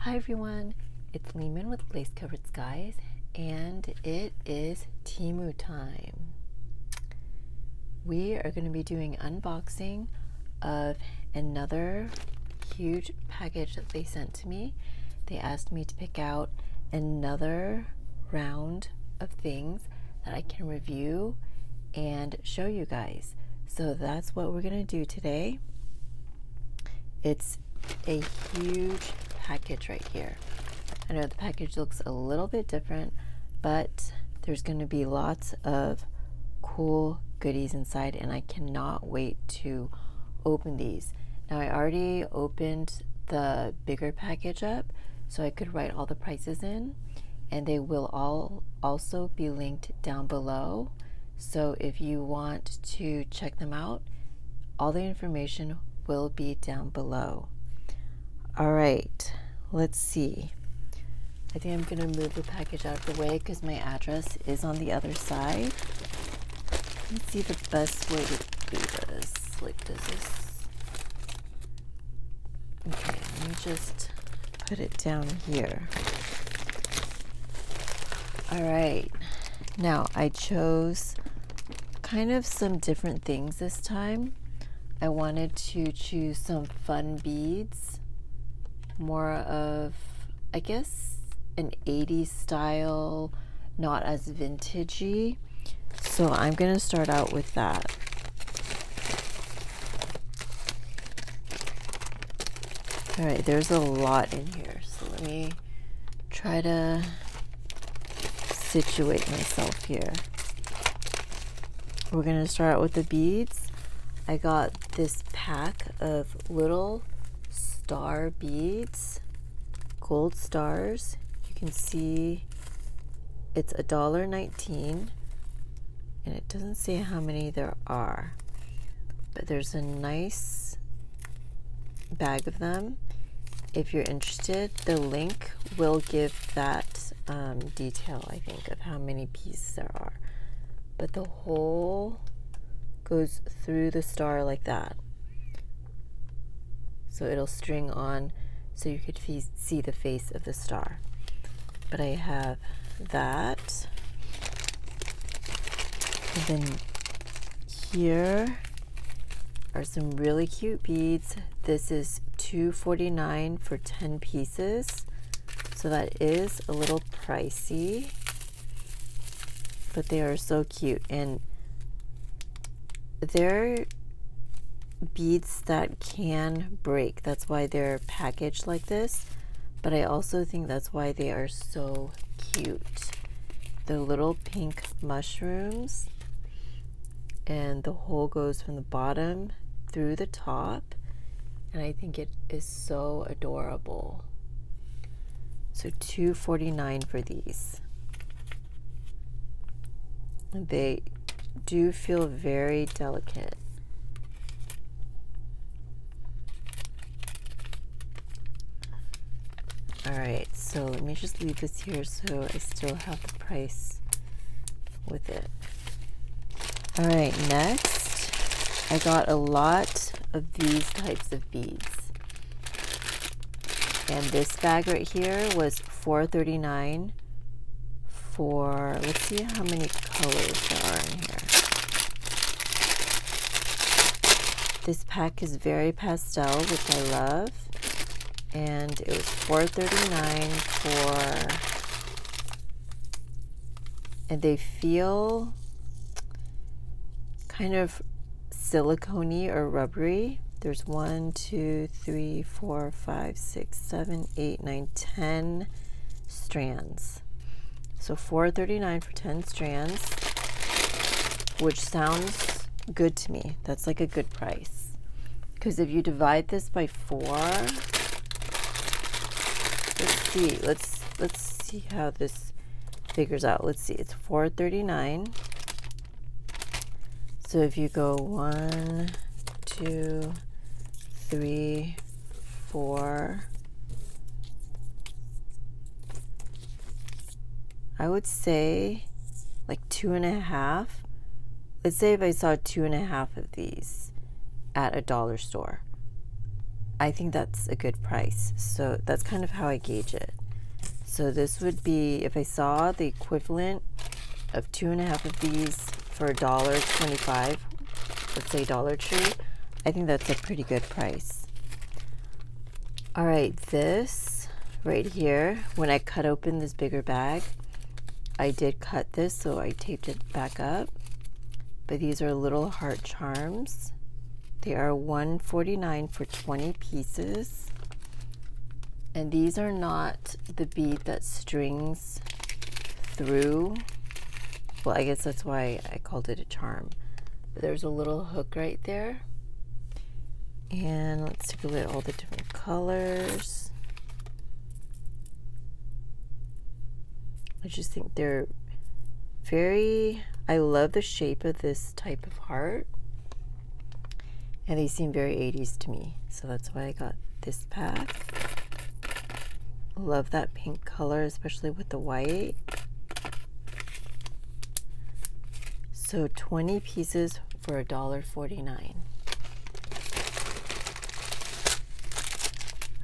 Hi everyone, it's Lehman with Lace Covered Skies, and it is Temu time. We are going to be doing unboxing of another huge package that they sent to me. They asked me to pick out another round of things that I can review and show you guys. So that's what we're going to do today. It's a huge package right here. I know the package looks a little bit different, but there's going to be lots of cool goodies inside, and I cannot wait to open these. Now, I already opened the bigger package up so I could write all the prices in, and they will all also be linked down below. So if you want to check them out, all the information will be down below. All right, let's see. I think I'm going to move the package out of the way because my address is on the other side. Let's see the best way to do this. Like, does this? Okay, let me just put it down here. All right, now I chose kind of some different things this time. I wanted to choose some fun beads, more of, I guess, an 80s style, not as vintagey. So I'm going to start out with that. All right, there's a lot in here, so let me try to situate myself here. We're going to start out with the beads. I got this pack of little star beads, gold stars. You can see it's $1.19, and it doesn't say how many there are, but there's a nice bag of them. If you're interested, the link will give that detail, I think, of how many pieces there are. But the whole goes through the star like that. So it'll string on so you could see the face of the star. But I have that. And then here are some really cute beads. This is $2.49 for 10 pieces. So that is a little pricey, but they are so cute. And they're beads that can break. That's why they're packaged like this. But I also think that's why they are so cute. The little pink mushrooms, and the hole goes from the bottom through the top, and I think it is so adorable. So $2.49 for these. They do feel very delicate. All right, so let me just leave this here so I still have the price with it. All right, next, I got a lot of these types of beads. And this bag right here was $4.39 for, let's see how many colors there are in here. This pack is very pastel, which I love. And it was $4.39 for, and they feel kind of silicone-y or rubbery. There's 1, 2, 3, 4, 5, 6, 7, 8, 9, 10 strands. So $4.39 for 10 strands, which sounds good to me. That's like a good price. Because if you divide this by 4, let's see how this figures out. Let's see, it's $4.39. So if you go 1, 2, 3, 4, I would say like 2.5. Let's say if I saw 2.5 of these at a dollar store, I think that's a good price. So that's kind of how I gauge it. So this would be, if I saw the equivalent of 2.5 of these for $1.25, let's say Dollar Tree, I think that's a pretty good price. All right, this right here, when I cut open this bigger bag, I did cut this, so I taped it back up. But these are little heart charms. They are $1.49 for 20 pieces. And these are not the bead that strings through. Well, I guess that's why I called it a charm. But there's a little hook right there. And let's take a look at all the different colors. I just think they're very, I love the shape of this type of heart. And they seem very 80s to me. So that's why I got this pack. Love that pink color, especially with the white. So 20 pieces for $1.49.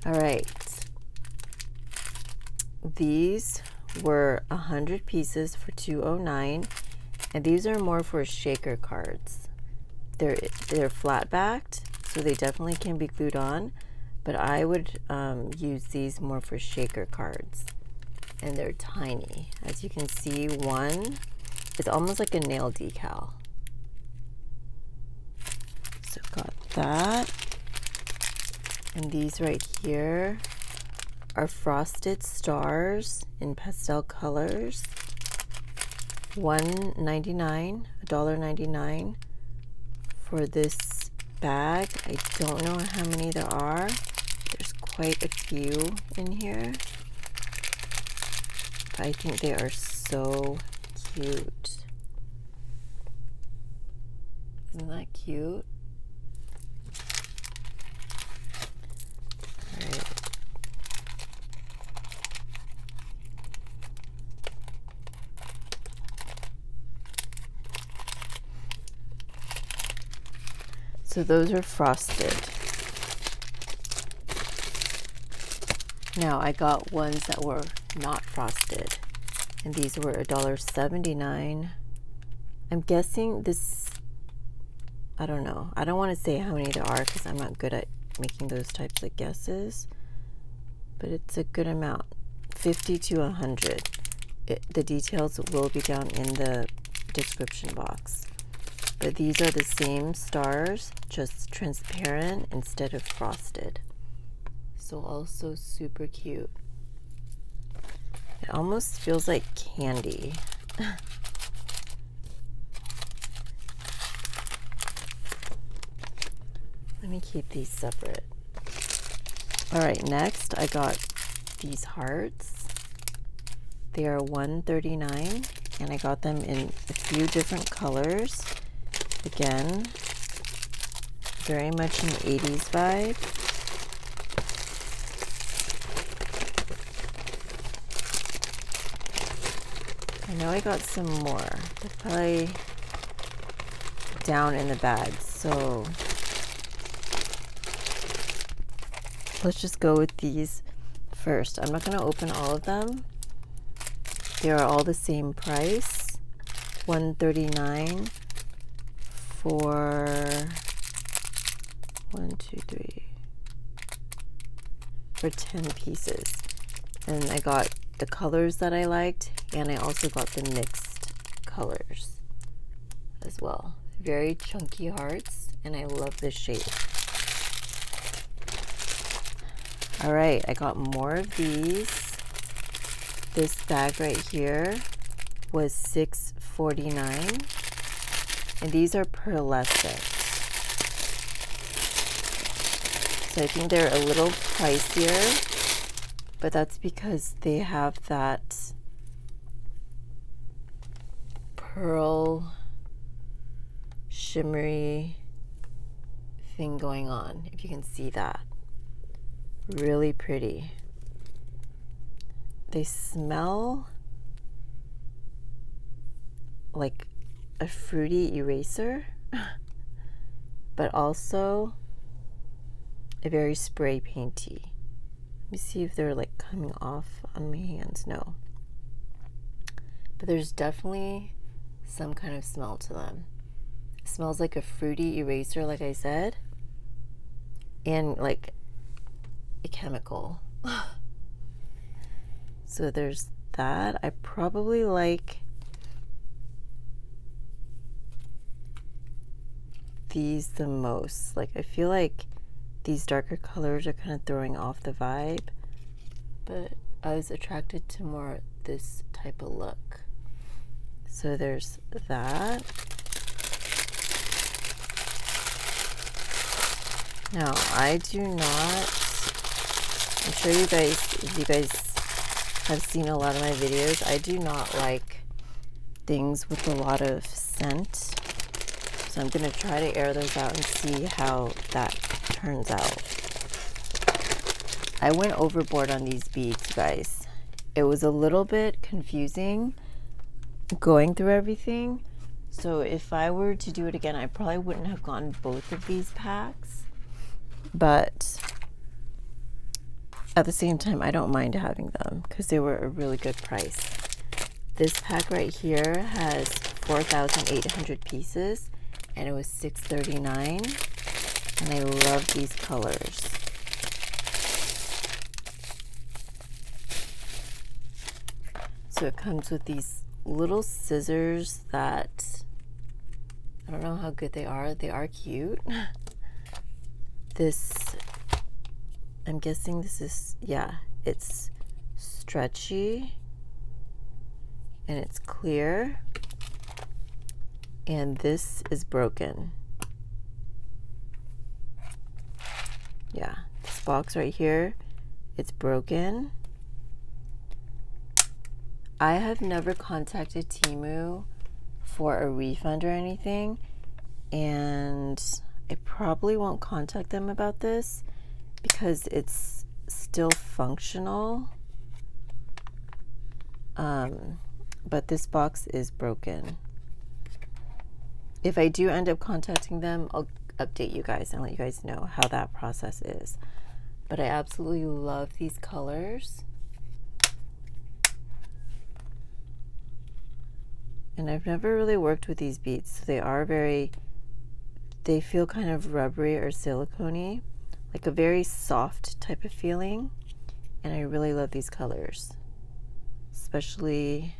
All right. These were 100 pieces for $2.09, and these are more for shaker cards. They're flat backed, so they definitely can be glued on, but I would use these more for shaker cards, and they're tiny. As you can see, one is almost like a nail decal. So got that, and these right here are frosted stars in pastel colors. $1.99 for this bag. I don't know how many there are. There's quite a few in here. But I think they are so cute. Isn't that cute? All right. So those are frosted. Now I got ones that were not frosted, and these were $1.79. I'm guessing this, I don't know. I don't want to say how many there are because I'm not good at making those types of guesses, but it's a good amount, 50 to 100. The details will be down in the description box. But these are the same stars, just transparent instead of frosted. So also super cute. It almost feels like candy. Let me keep these separate. All right, next I got these hearts. They are $1.39, and I got them in a few different colors. Again, very much an 80s vibe. I know I got some more. They're probably down in the bag, so let's just go with these first. I'm not going to open all of them. They are all the same price, $1.39 for 10 pieces. And I got the colors that I liked, and I also got the mixed colors as well. Very chunky hearts, and I love this shape. All right, I got more of these. This bag right here was $6.49. And these are pearlescent. So I think they're a little pricier, but that's because they have that pearl shimmery thing going on, if you can see that. Really pretty. They smell like a fruity eraser, but also very spray painty. Let me see if they're like coming off on my hands. No. But there's definitely some kind of smell to them. It smells like a fruity eraser, like I said, and like a chemical. So there's that. I probably like these the most. Like, I feel like these darker colors are kind of throwing off the vibe, but I was attracted to more this type of look. So there's that. Now, I do not, I'm sure you guys, if you guys have seen a lot of my videos, I do not like things with a lot of scent. So I'm going to try to air those out and see how that turns out. I went overboard on these beads, guys. It was a little bit confusing going through everything. So if I were to do it again, I probably wouldn't have gotten both of these packs. But at the same time, I don't mind having them because they were a really good price. This pack right here has 4,800 pieces and it was $6.39, and I love these colors. So it comes with these little scissors that, I don't know how good they are. They are cute. This, I'm guessing this is, yeah, it's stretchy and it's clear, and this is broken. Yeah, this box right here, it's broken. I have never contacted Temu for a refund or anything, and I probably won't contact them about this because it's still functional. But this box is broken. If I do end up contacting them, I'll update you guys and let you guys know how that process is. But I absolutely love these colors. And I've never really worked with these beads, so they are they feel kind of rubbery or silicone-y, like a very soft type of feeling. And I really love these colors, especially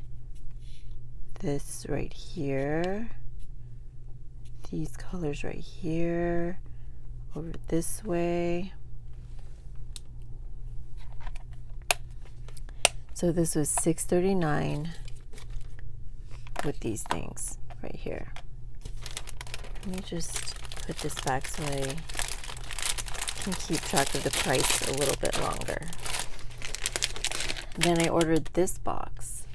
this right here, these colors right here, over this way. So this was $6.39 with these things right here. Let me just put this back so I can keep track of the price a little bit longer. Then I ordered this box,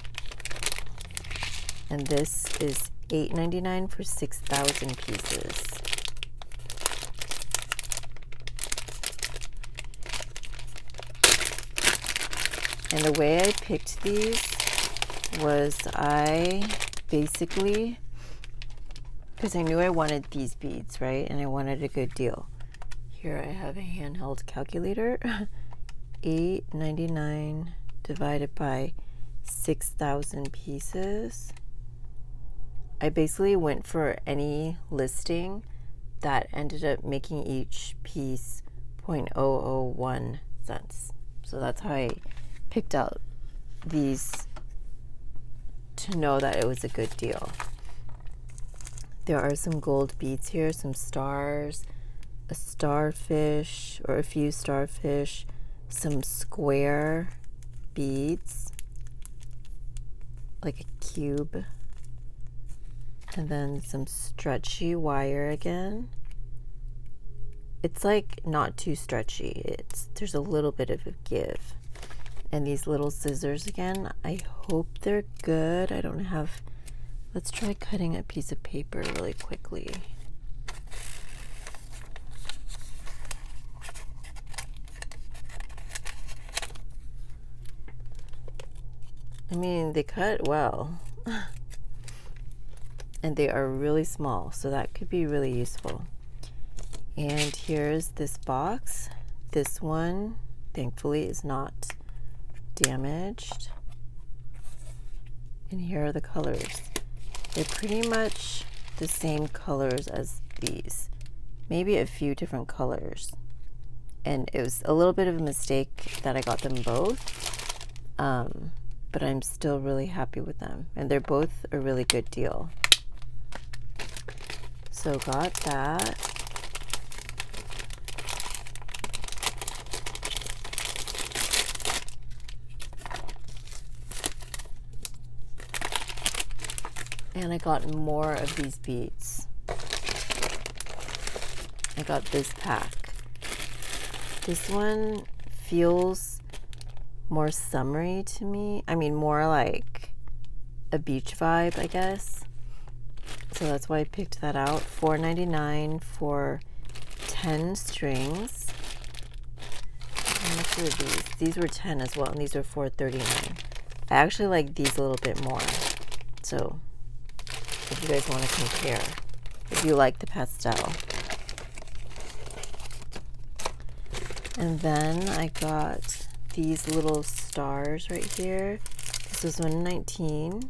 and this is $8.99 for 6,000 pieces. And the way I picked these was I basically, because I knew I wanted these beads, right? And I wanted a good deal. Here I have a handheld calculator. $8.99 divided by 6,000 pieces. I basically went for any listing that ended up making each piece 0.001 cents. So that's how I picked out these to know that it was a good deal. There are some gold beads here, some stars, a starfish or a few starfish, some square beads, like a cube, and then some stretchy wire again. It's like not too stretchy. There's a little bit of a give. And these little scissors again, I hope they're good. I don't have, let's try cutting a piece of paper really quickly. I mean, they cut well. And they are really small, so that could be really useful. And here's this box. this one, thankfully, is not damaged. And here are the colors. They're pretty much the same colors as these, maybe a few different colors. And it was a little bit of a mistake that I got them both, but I'm still really happy with them. And they're both a really good deal. So got that. And I got more of these beads. I got this pack. This one feels more summery to me. I mean, more like a beach vibe, I guess. So that's why I picked that out. $4.99 for 10 strings. How much were these? These were 10 as well, and these are $4.39. I actually like these a little bit more. So if you guys want to compare, if you like the pastel. And then I got these little stars right here. This was $1.19.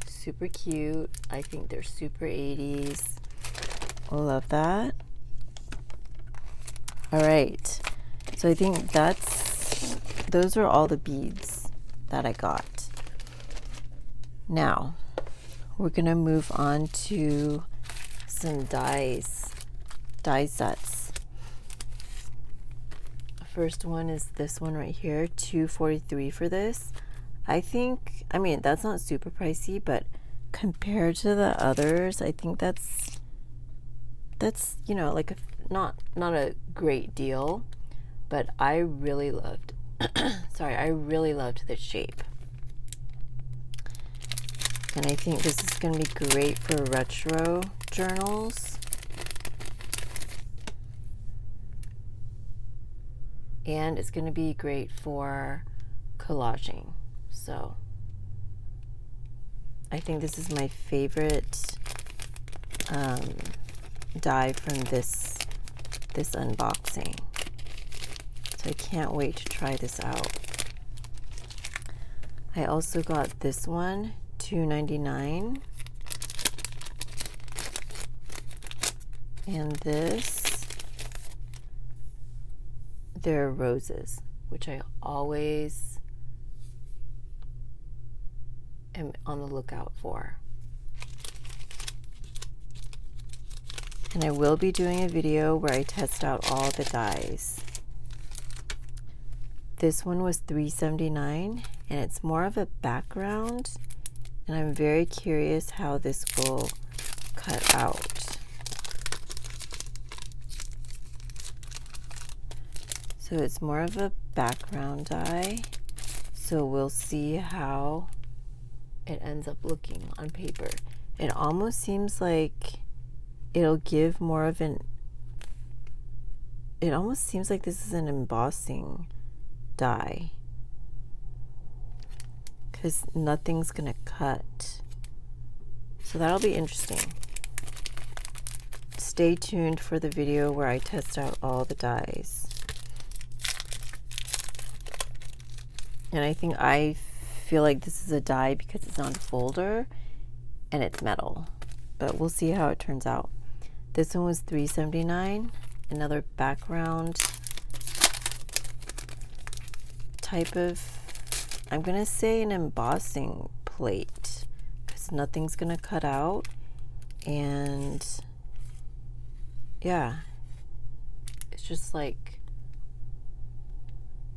Super cute. I think they're super 80s. I love that. All right. So I think those are all the beads that I got. Now, we're going to move on to some die sets. First one is this one right here, $2.43 for this. I mean, that's not super pricey, but compared to the others, I think that's you know, like not a great deal, but I really loved I really loved this shape. And I think this is going to be great for retro journals. And it's going to be great for collaging. So I think this is my favorite die from this unboxing. So I can't wait to try this out. I also got this one, $2.99. And this, they're roses, which I always am on the lookout for. And I will be doing a video where I test out all the dies. This one was $3.79, and it's more of a background, and I'm very curious how this will cut out. So it's more of a background die, so we'll see how it ends up looking on paper. It almost seems like it'll give more of an, it almost seems like this is an embossing die, because nothing's gonna cut. So that'll be interesting. Stay tuned for the video where I test out all the dies. And I feel like this is a die because it's on a folder and it's metal, but we'll see how it turns out. This one was $3.79, another background type of, I'm gonna say an embossing plate, because nothing's gonna cut out. And yeah, it's just like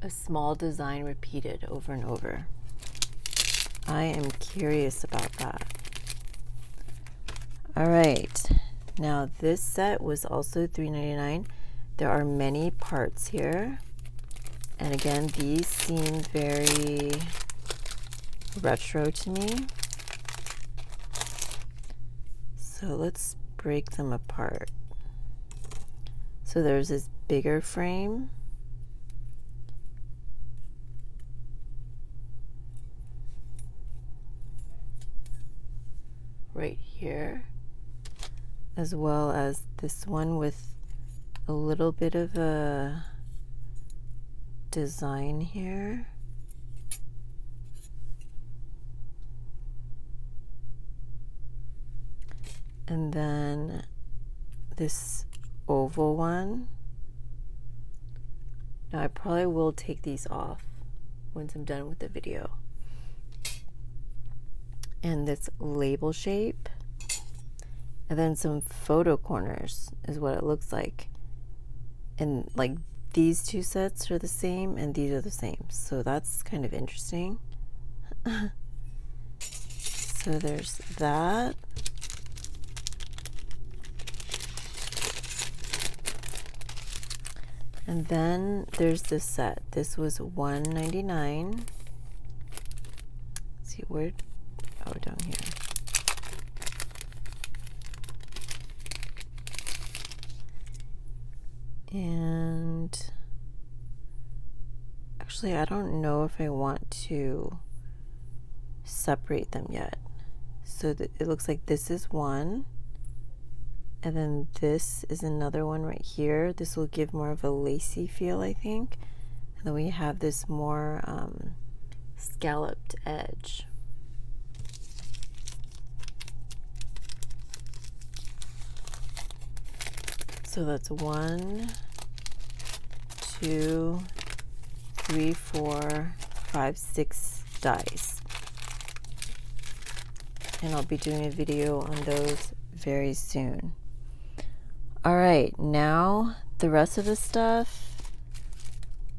a small design repeated over and over. I am curious about that. All right, now this set was also $3.99. There are many parts here, and again, these seem very retro to me. So let's break them apart. So there's this bigger frame. Right here, as well as this one with a little bit of a design here. And then this oval one. Now I probably will take these off once I'm done with the video. And this label shape. And then some photo corners is what it looks like. And like these two sets are the same and these are the same. So that's kind of interesting. So there's that. And then there's this set. This was $1.99. Let's see where, oh, down here. And actually, I don't know if I want to separate them yet. So it looks like this is one. And then this is another one right here. This will give more of a lacy feel, I think. And then we have this more scalloped edge. So that's 1, 2, 3, 4, 5, 6 dies. And I'll be doing a video on those very soon. Alright, now the rest of the stuff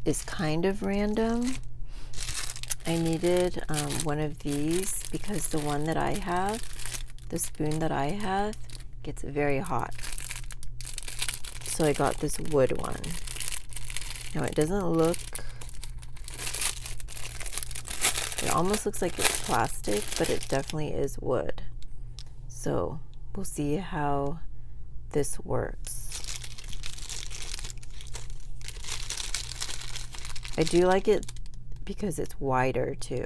is kind of random. I needed one of these because the one that I have, the spoon that I have, gets very hot. So I got this wood one. Now it doesn't look, it almost looks like it's plastic, but it definitely is wood. So we'll see how this works. I do like it because it's wider too.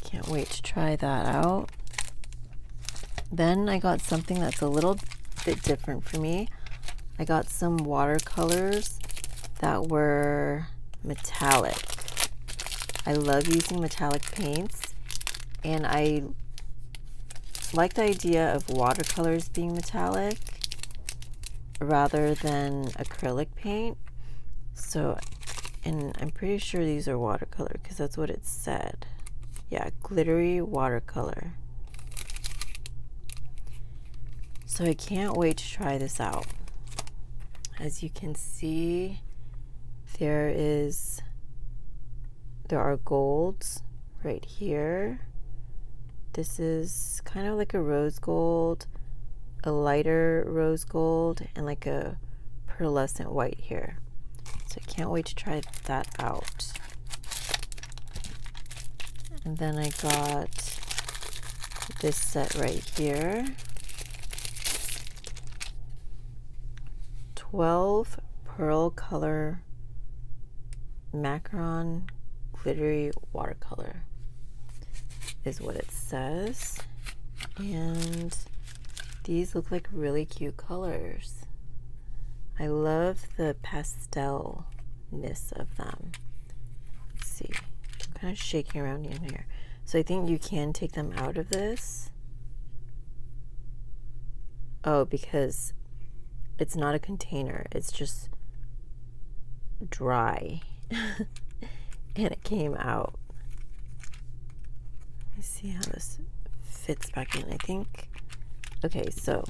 Can't wait to try that out. Then I got something that's a little bit different for me. I got some watercolors that were metallic. I love using metallic paints, and I like the idea of watercolors being metallic rather than acrylic paint. So, and I'm pretty sure these are watercolor because that's what it said. Yeah, glittery watercolor. So I can't wait to try this out. As you can see, there are golds right here. This is kind of like a rose gold, a lighter rose gold, and like a pearlescent white here. So I can't wait to try that out. And then I got this set right here. 12 pearl color macaron glittery watercolor is what it says. And these look like really cute colors. I love the pastel-ness of them. Let's see. I'm kind of shaking around in here. So I think you can take them out of this. Oh, because it's not a container. It's just dry. And it came out. Let me see how this fits back in. I think, okay, so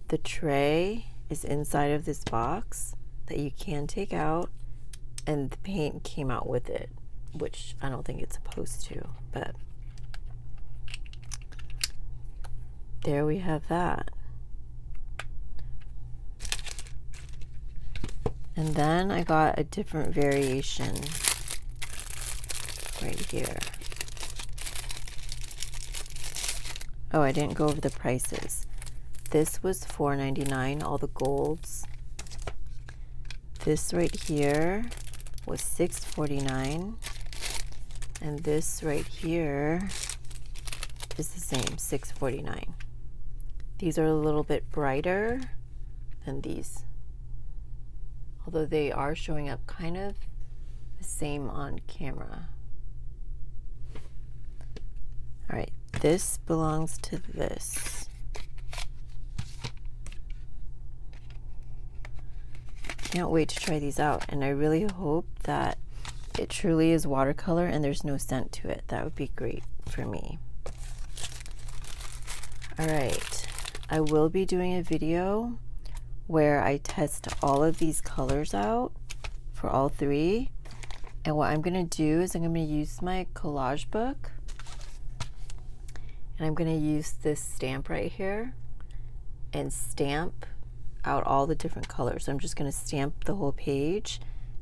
the tray is inside of this box that you can take out, and the paint came out with it, which I don't think it's supposed to, but there we have that. And then I got a different variation right here. Oh, I didn't go over the prices. This was $4.99, all the golds. This right here was $6.49. And this right here is the same, $6.49. These are a little bit brighter than these, although they are showing up kind of the same on camera. All right, this belongs to this. Can't wait to try these out, and I really hope that it truly is watercolor and there's no scent to it. That would be great for me. All right, I will be doing a video where I test all of these colors out for all three. And what I'm going to do is I'm going to use my collage book, and I'm going to use this stamp right here and stamp out all the different colors. I'm just going to stamp the whole page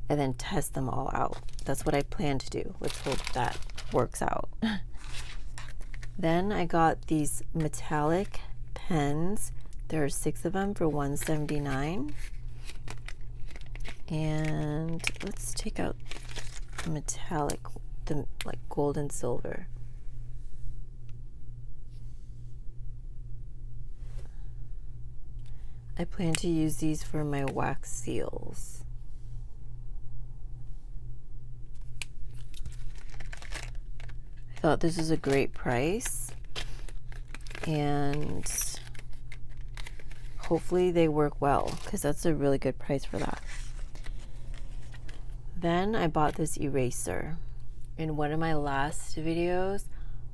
and then test them all out. That's what I plan to do. Let's hope that works out. Then I got these metallic pens. There are 6 of them for $1.79. And let's take out the metallic, the like gold and silver. I plan to use these for my wax seals. I thought this was a great price, and hopefully they work well, because that's a really good price for that. Then I bought this eraser. In one of my last videos,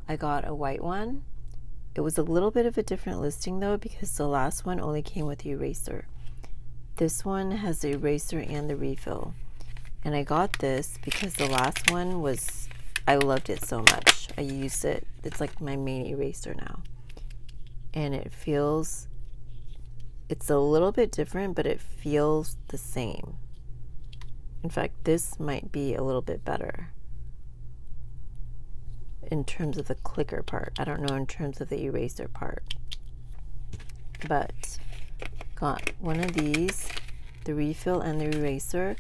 I got a white one. It was a little bit of a different listing though, because the last one only came with the eraser. This one has the eraser and the refill. And I got this because the last one was, I loved it so much. I use it, it's like my main eraser now. And it feels, it's a little bit different, but it feels the same. In fact, this might be a little bit better in terms of the clicker part. I don't know in terms of the eraser part. But got one of these. The refill and the eraser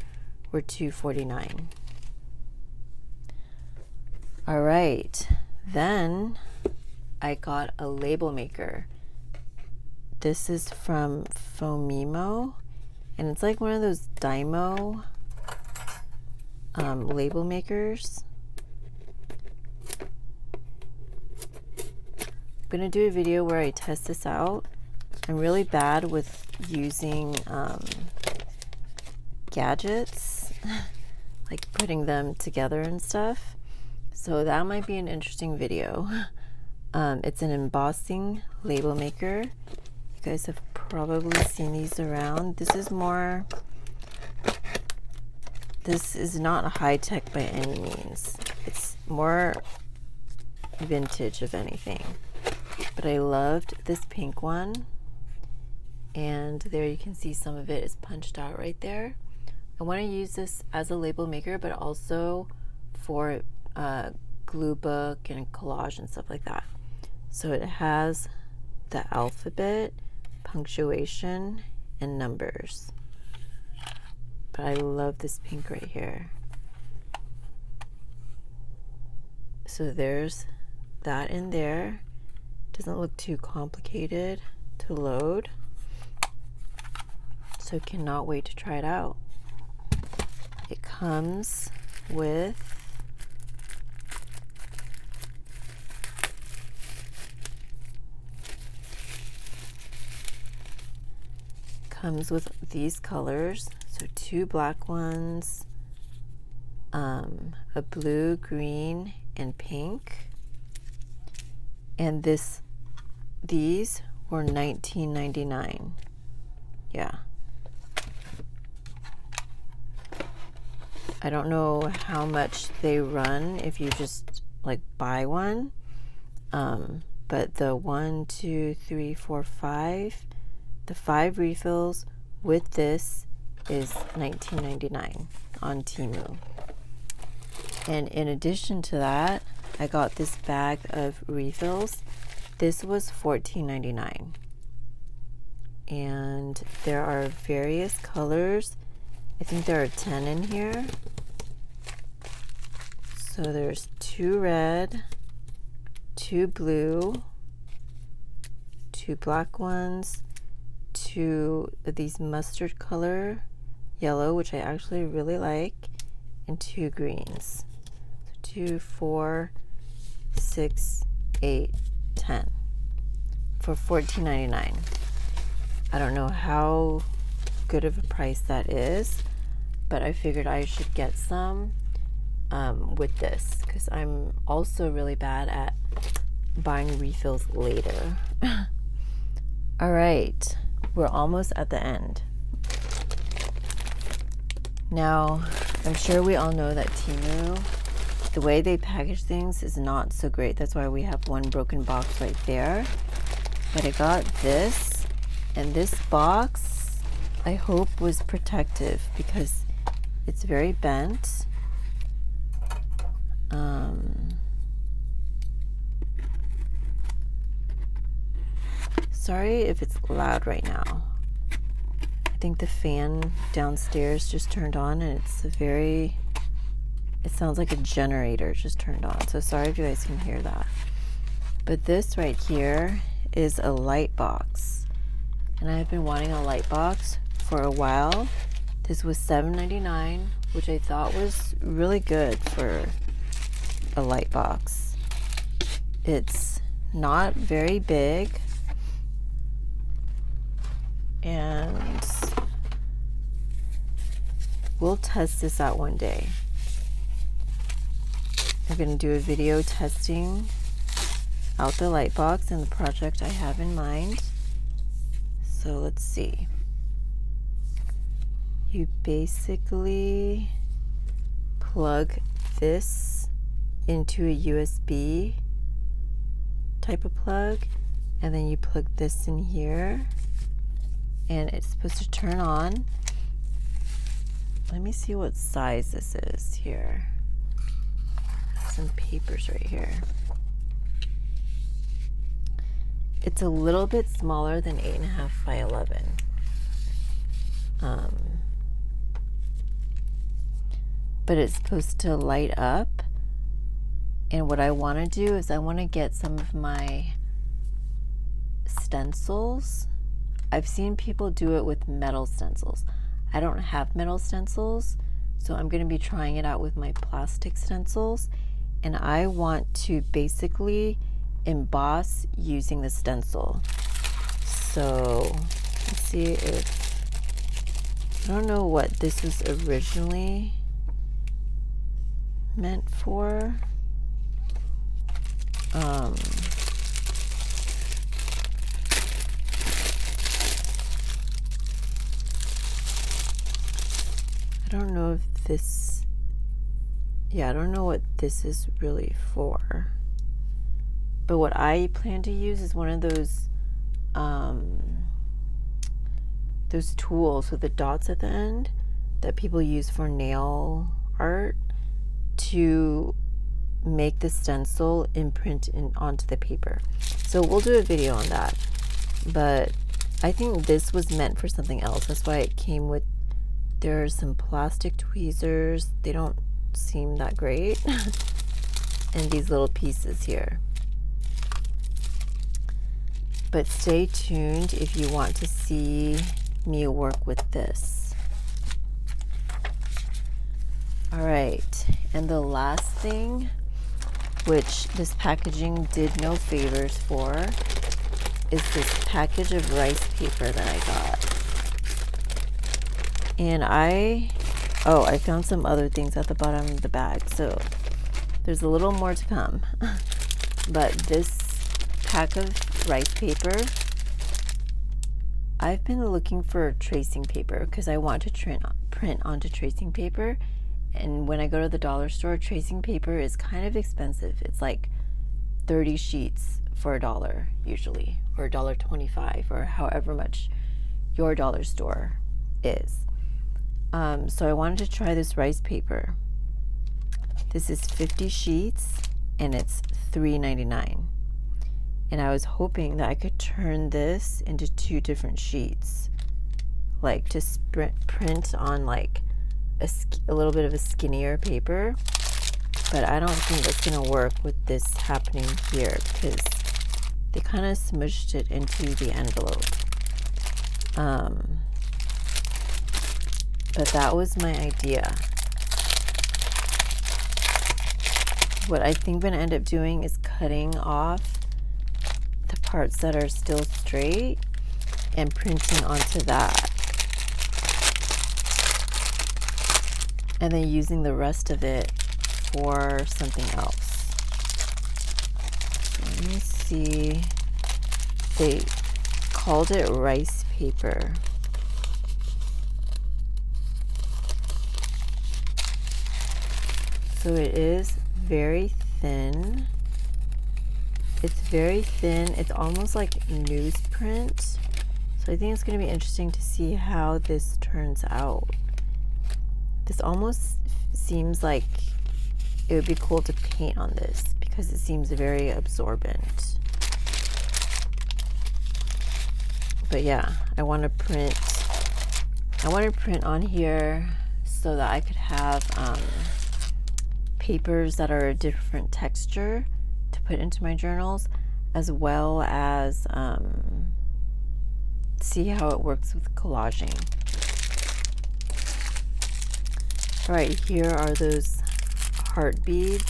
were $2.49. All right, then I got a label maker. This is from Fomimo, and it's like one of those Dymo label makers. I'm gonna do a video where I test this out. I'm really bad with using gadgets, like putting them together and stuff. So that might be an interesting video. It's an embossing label maker. You guys have probably seen these around. This is more, this is not high tech by any means. It's more vintage if anything. But I loved this pink one. And there you can see some of it is punched out right there. I want to use this as a label maker, but also for glue book and collage and stuff like that. So it has the alphabet, punctuation, and numbers. But I love this pink right here. So there's that in there. Doesn't look too complicated to load. So cannot wait to try it out. It comes with these colors. So 2 black ones, a blue, green, and pink. And these were $19.99. Yeah. I don't know how much they run if you just like buy one. But the 1, 2, 3, 4, 5, the 5 refills with this is $19.99 on Temu. And in addition to that, I got this bag of refills. This was $14.99. And there are various colors. I think there are 10 in here. So there's 2 red, 2 blue, 2 2 black ones, 2 of these mustard color yellow, which I actually really like, and 2 greens. So 2, 4, 6, 8, 10 for $14.99. I don't know how good of a price that is, but I figured I should get some with this, because I'm also really bad at buying refills later. All right, we're almost at the end. Now, I'm sure we all know that Temu, the way they package things is not so great. That's why we have one broken box right there. But I got this, and this box I hope was protective because it's very bent. Sorry if it's loud right now. I think the fan downstairs just turned on, and it sounds like a generator just turned on. So sorry if you guys can hear that. But this right here is a light box, and I've been wanting a light box for a while. This was $7.99, which I thought was really good for a light box. It's not very big, and we'll test this out one day. I'm going to do a video testing out the light box and the project I have in mind. So let's see. You basically plug this into a USB type of plug, and then you plug this in here, and it's supposed to turn on. Let me see what size this is here. Some papers right here. It's a little bit smaller than 8.5 by 11. But it's supposed to light up. And what I want to do is I want to get some of my stencils. I've seen people do it with metal stencils. I don't have metal stencils, so I'm going to be trying it out with my plastic stencils. And I want to basically emboss using the stencil. So let's see if, I don't know what this was originally meant for. I don't know if this, I don't know what this is really for. But what I plan to use is one of those tools with the dots at the end that people use for nail art to make the stencil imprint onto the paper. So we'll do a video on that. But I think this was meant for something else. That's why it came with, there are some plastic tweezers. They don't seem that great. And these little pieces here. But stay tuned if you want to see me work with this. All right, and the last thing, which this packaging did no favors for, is this package of rice paper that I got. And I found some other things at the bottom of the bag, so there's a little more to come. But this pack of rice paper, I've been looking for tracing paper because I want to print onto tracing paper. And when I go to the dollar store, tracing paper is kind of expensive. It's like 30 sheets for $1 usually, or $1.25, or however much your dollar store is. So I wanted to try this rice paper. This is 50 sheets and it's $3.99. And I was hoping that I could turn this into 2 different sheets, like to print on like a little bit of a skinnier paper. But I don't think that's gonna work with this happening here, because they kind of smushed it into the envelope. But that was my idea. What I think I'm going to end up doing is cutting off the parts that are still straight and printing onto that. And then using the rest of it for something else. So let me see. They called it rice paper. So it is very thin. It's very thin. It's almost like newsprint. So I think it's going to be interesting to see how this turns out. This almost seems like it would be cool to paint on this because it seems very absorbent. But yeah, I want to print on here so that I could have papers that are a different texture to put into my journals, as well as see how it works with collaging. All right, here are those heart beads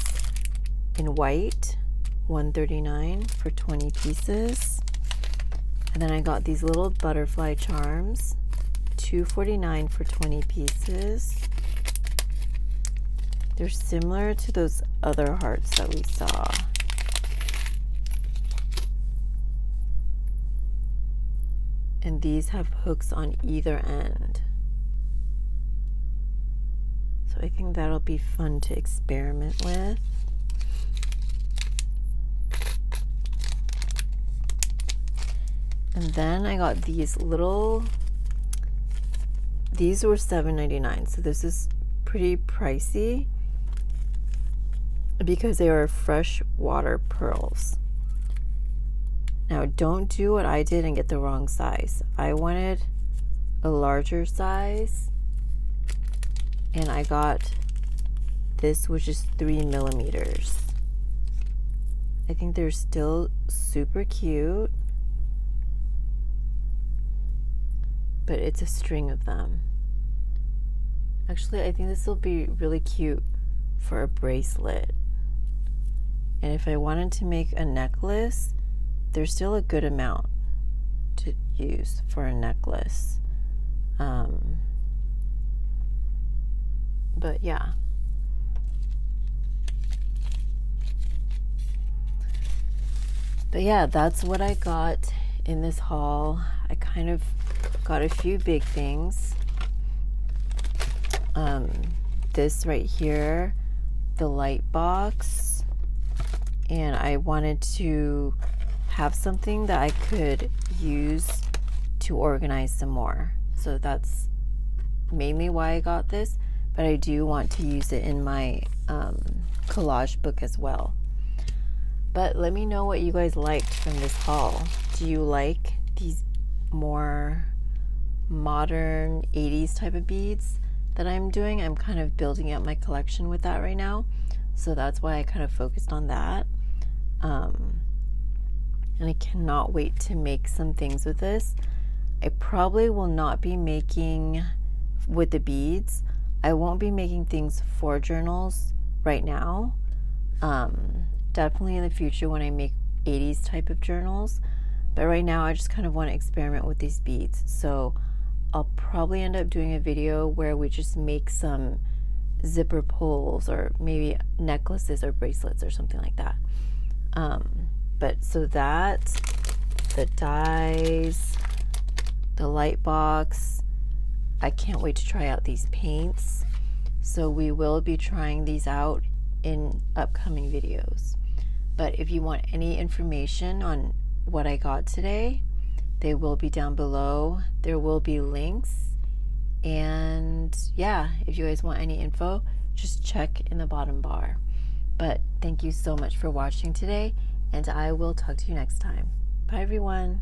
in white, $139 for 20 pieces. And then I got these little butterfly charms, $249 for 20 pieces. They're similar to those other hearts that we saw. And these have hooks on either end. So I think that'll be fun to experiment with. And then I got these little, these were $7.99, so this is pretty pricey because they are fresh water pearls. Now don't do what I did and get the wrong size. I wanted a larger size and I got this, which is 3 millimeters. I think they're still super cute, but it's a string of them. Actually, I think this will be really cute for a bracelet. And if I wanted to make a necklace, there's still a good amount to use for a necklace. But yeah. But yeah, that's what I got in this haul. I kind of got a few big things. This right here, the light box, and I wanted to have something that I could use to organize some more. So that's mainly why I got this, but I do want to use it in my collage book as well. But let me know what you guys liked from this haul. Do you like these more modern 80s type of beads that I'm doing? I'm kind of building up my collection with that right now, so that's why I kind of focused on that. And I cannot wait to make some things with this. I probably will not be making with the beads. I won't be making things for journals right now. Definitely in the future when I make 80s type of journals, but right now I just kind of want to experiment with these beads. So I'll probably end up doing a video where we just make some zipper pulls or maybe necklaces or bracelets or something like that. But so that, the dies, the light box, I can't wait to try out these paints. So we will be trying these out in upcoming videos. But if you want any information on what I got today, they will be down below. There will be links. And yeah, if you guys want any info, just check in the bottom bar. But thank you so much for watching today, and I will talk to you next time. Bye everyone.